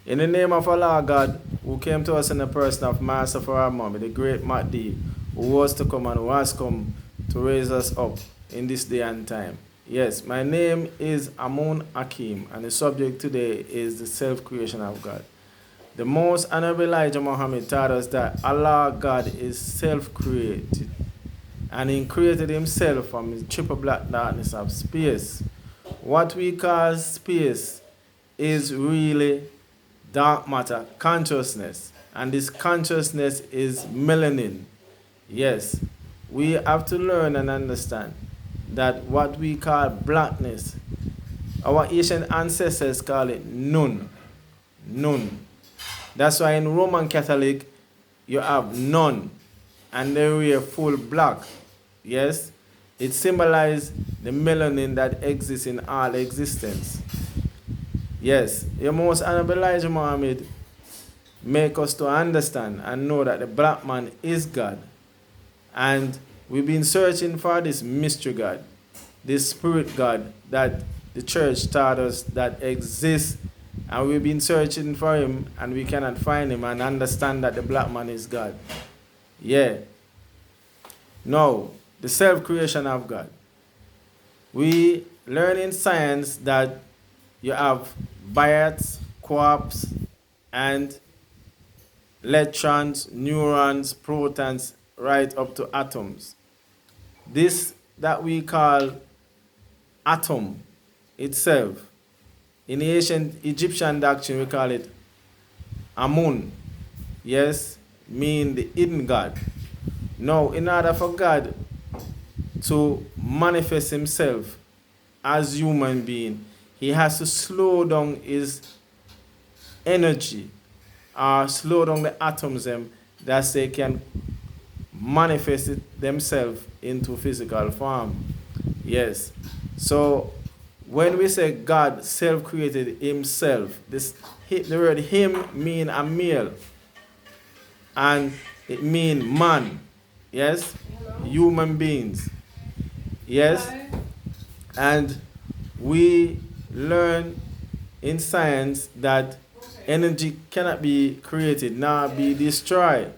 In the name of Allah God, who came to us in the person of Master for our Mom, the great Mahdi, who was to come and who has come to raise us up in this day and time. Yes, my name is Amun Hakeim, and the subject today is the self-creation of God. The most honorable Elijah Muhammad taught us that Allah God is self-created, and He created Himself from the triple black darkness of space. What we call space is really dark matter, consciousness, and this consciousness is melanin. Yes, we have to learn and understand that what we call blackness, our ancient ancestors call it nun. Nun. That's why in Roman Catholic you have nun and they wear full black. Yes, it symbolizes the melanin that exists in all existence. Yes, your most honorable Elijah Muhammad make us to understand and know that the black man is God. And we've been searching for this mystery God, this spirit God that the church taught us that exists. And we've been searching for him and we cannot find him and understand that the black man is God. Yeah. No, the self-creation of God. We learn in science that you have biots, quarks, and electrons, neurons, protons, right up to atoms. This that we call atom itself, in the ancient Egyptian doctrine we call it Amun. Yes, mean the hidden God. Now, in order for God to manifest himself as human being, he has to slow down his energy or slow down the atoms that they can manifest it themselves into physical form. Yes. So when we say God self-created himself, the word him mean a male and it mean man. Yes? Human beings. Yes? And we learn in science that energy cannot be created nor be destroyed.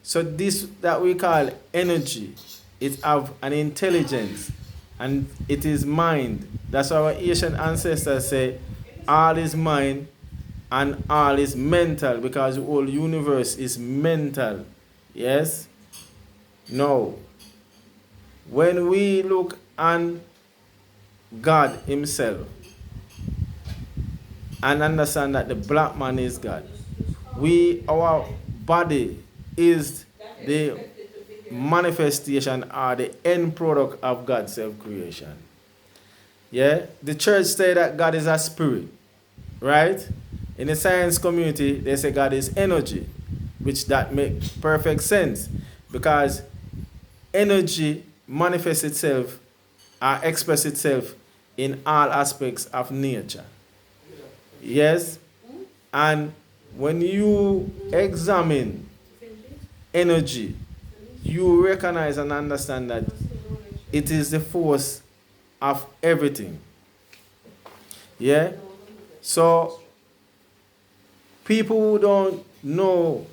So this that we call energy, it have an intelligence and it is mind. That's why our Asian ancestors say all is mind and all is mental because the whole universe is mental. Yes? No. When we look on God himself and understand that the black man is God, our body is the manifestation or the end product of God's self-creation. Yeah? The church say that God is a spirit, right? In the science community, they say God is energy, which that makes perfect sense because energy manifests itself or expresses itself in all aspects of nature. Yes? And when you examine energy, you recognize and understand that it is the force of everything. Yeah? So, people who don't know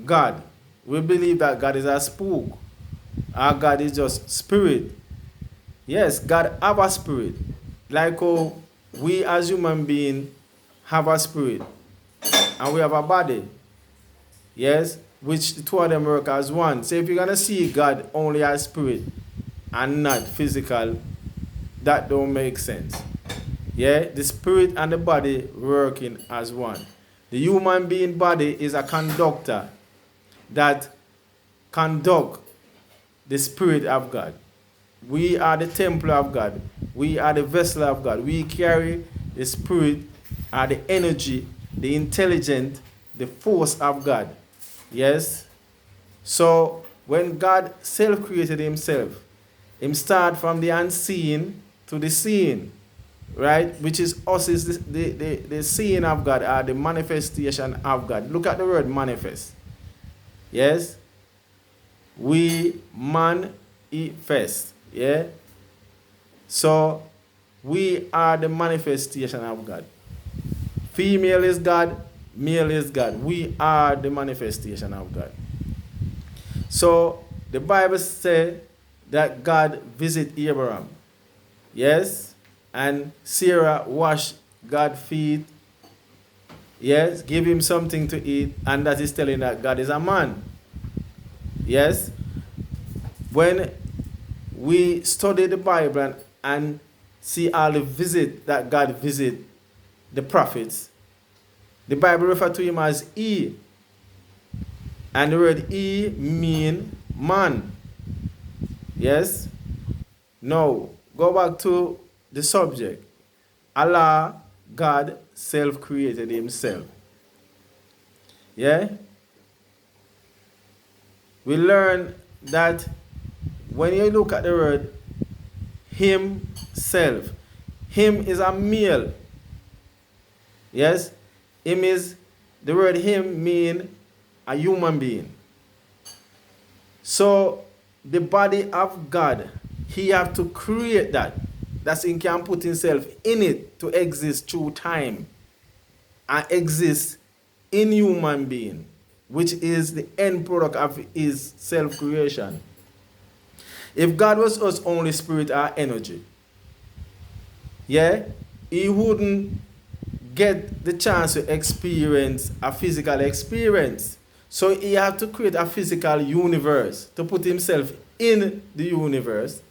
God will believe that God is a spook. Or God is just spirit. Yes, God have a spirit. Like how we as human beings have a spirit. And we have a body. Yes? Which the two of them work as one. So if you're going to see God only as spirit and not physical, that don't make sense. Yeah? The spirit and the body working as one. The human being body is a conductor that conduct the spirit of God. We are the temple of God. We are the vessel of God. We carry the spirit or the energy, the intelligence, the force of God. Yes? So, when God self-created himself, him start from the unseen to the seen. Right? Which is us is the seeing of God or the manifestation of God. Look at the word manifest. Yes? We manifest. Yeah? So, we are the manifestation of God. Female is God, Male is God. We are the manifestation of God. So the Bible says that God visit Abraham. Yes? And Sarah washed God's feet. Yes? Give him something to eat. And that is telling that God is a man. Yes? When we study the Bible and see all the visit that God visit the prophets, the Bible refers to him as he. And the word he mean man. Yes? Now, go back to the subject. Allah, God, self-created himself. Yeah? We learn that when you look at the word himself, him is a male. Yes? Him is, the word him mean a human being. So, the body of God, he have to create that. That's he can put himself in it to exist through time and exist in human being, which is the end product of his self-creation. If God was us only spirit or energy, yeah, he wouldn't get the chance to experience a physical experience. So he had to create a physical universe to put himself in the universe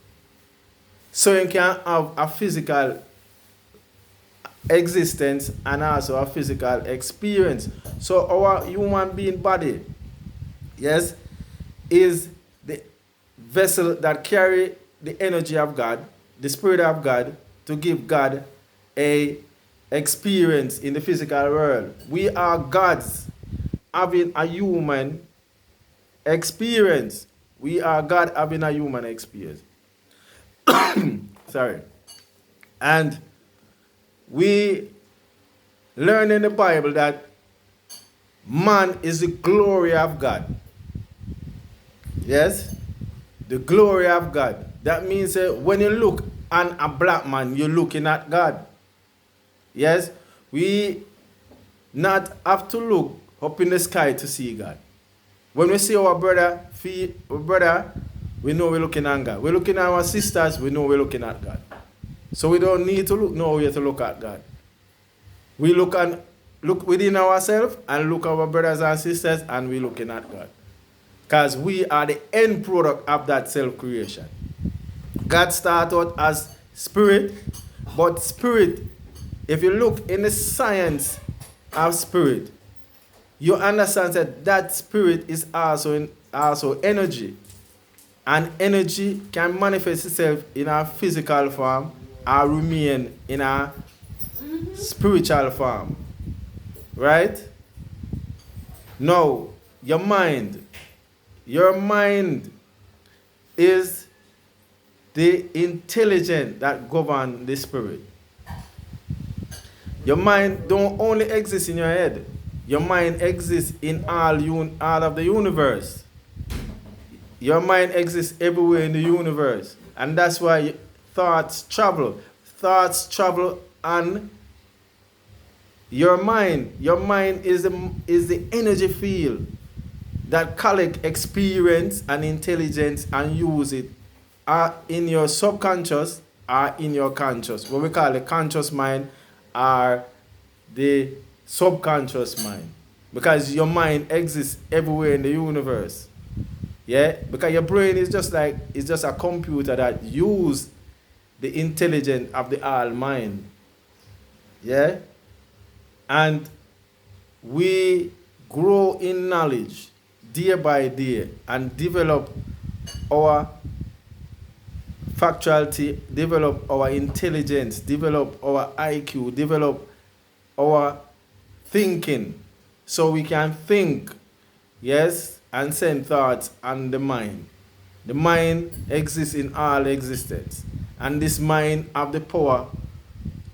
so he can have a physical existence and also a physical experience. So our human being body, yes, is the vessel that carry the energy of God, the spirit of God, to give God a experience in the physical world. We are gods having a human experience. We are God having a human experience. Sorry. And we learn in the Bible that man is the glory of God. Yes? The glory of God. That means when you look at a black man, you're looking at God. Yes? We not have to look up in the sky to see God. When we see our brother, we know we're looking at God. We're looking at our sisters, we know we're looking at God. So we don't need to look nowhere to look at God. We look within ourselves and look at our brothers and sisters and we're looking at God. Because we are the end product of that self-creation. God started out as spirit, but spirit, if you look in the science of spirit, you understand that that spirit is also energy. And energy can manifest itself in a physical form or remain in a spiritual form. Right? Now, your mind is the intelligence that governs the spirit. Your mind don't only exist in your head. Your mind exists in all of the universe. Your mind exists everywhere in the universe. And that's why thoughts travel. Thoughts travel on your mind. Your mind is the energy field that collect experience and intelligence and use it in your subconscious or in your conscious. What we call the conscious mind or the subconscious mind. Because your mind exists everywhere in the universe. Yeah, because your brain is just a computer that uses the intelligence of the all mind. Yeah? And we grow in knowledge day by day and develop our factuality, develop our intelligence, develop our IQ, develop our thinking so we can think, yes, and send thoughts on the mind. The mind exists in all existence. And this mind have the power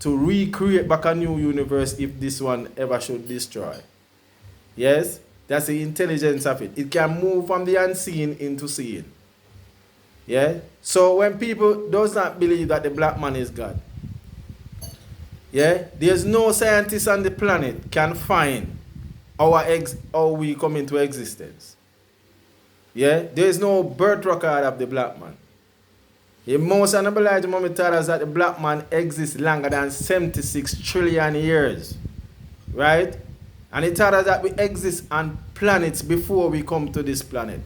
to recreate back a new universe if this one ever should destroy. Yes? That's the intelligence of it. It can move from the unseen into seeing. Yeah? So when people does not believe that the black man is God, yeah, there's no scientist on the planet can find how we come into existence. Yeah, there is no birth record of the black man. The most honorable Elijah Muhammad taught us that the black man exists longer than 76 trillion years. Right? And he taught us that we exist on planets before we come to this planet.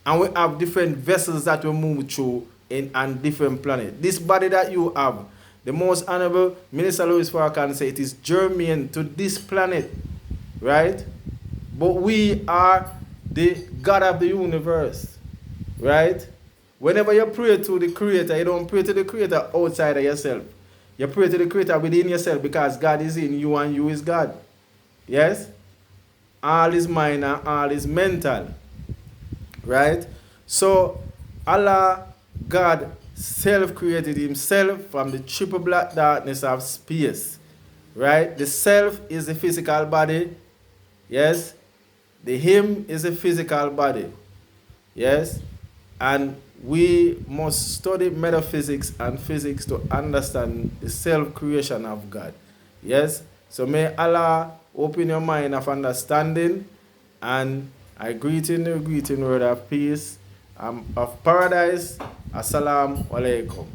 And we have different vessels that we move through on different planets. This body that you have, the most honorable Minister Louis Farrakhan said it is germane to this planet. Right? But we are the God of the universe. Right? Whenever you pray to the Creator, you don't pray to the Creator outside of yourself. You pray to the Creator within yourself because God is in you and you is God. Yes? All is mind and all is mental. Right? So, Allah, God, self-created himself from the triple black darkness of space. Right? The self is the physical body. Yes? The him is a physical body. Yes? And we must study metaphysics and physics to understand the self-creation of God. Yes? So may Allah open your mind of understanding, and I greet in the greeting word of peace, of paradise. Assalamu alaikum.